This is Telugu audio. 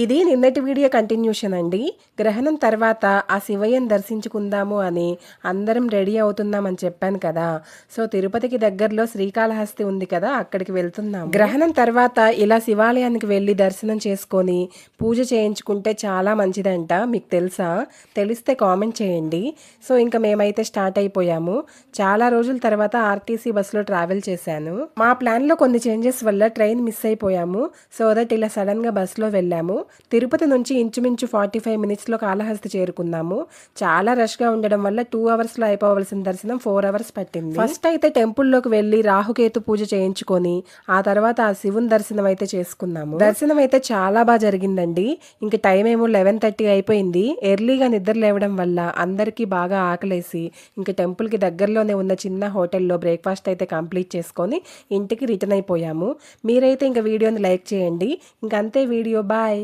ఇది నిన్నటి వీడియో కంటిన్యూషన్ అండి. గ్రహణం తర్వాత ఆ శివయ్యను దర్శించుకుందాము అని అందరం రెడీ అవుతున్నామని చెప్పాను కదా. సో తిరుపతికి దగ్గరలో శ్రీకాళహస్తి ఉంది కదా, అక్కడికి వెళ్తున్నాము. గ్రహణం తర్వాత ఇలా శివాలయానికి వెళ్ళి దర్శనం చేసుకొని పూజ చేయించుకుంటే చాలా మంచిదంట. మీకు తెలుసా? తెలిస్తే కామెంట్ చేయండి. సో ఇంకా మేమైతే స్టార్ట్ అయిపోయాము. చాలా రోజుల తర్వాత ఆర్టీసీ బస్సులో ట్రావెల్ చేశాను. మా ప్లాన్లో కొన్ని చేంజెస్ వల్ల ట్రైన్ మిస్ అయిపోయాము. సో దట్ ఇలా సడన్గా బస్సులో వెళ్ళాము. తిరుపతి నుంచి ఇంచుమించు 45 మినిట్స్లో కాళహస్తి చేరుకున్నాము. చాలా రష్గా ఉండడం వల్ల 2 అవర్స్లో అయిపోవలసిన దర్శనం 4 అవర్స్ పట్టింది. ఫస్ట్ అయితే టెంపుల్లోకి వెళ్ళి రాహుకేతు పూజ చేయించుకొని ఆ తర్వాత ఆ శివుని దర్శనం అయితే చేసుకున్నాము. దర్శనం అయితే చాలా బాగా జరిగిందండి. ఇంక టైం ఏమో 11:30 అయిపోయింది. ఎర్లీగా నిద్ర లేవడం వల్ల అందరికీ బాగా ఆకలేసి ఇంక టెంపుల్కి దగ్గరలోనే ఉన్న చిన్న హోటల్లో బ్రేక్ఫాస్ట్ అయితే కంప్లీట్ చేసుకొని ఇంటికి రిటర్న్ అయిపోయాము. మీరైతే ఇంక వీడియోని లైక్ చేయండి. ఇంకంతే వీడియో. బాయ్.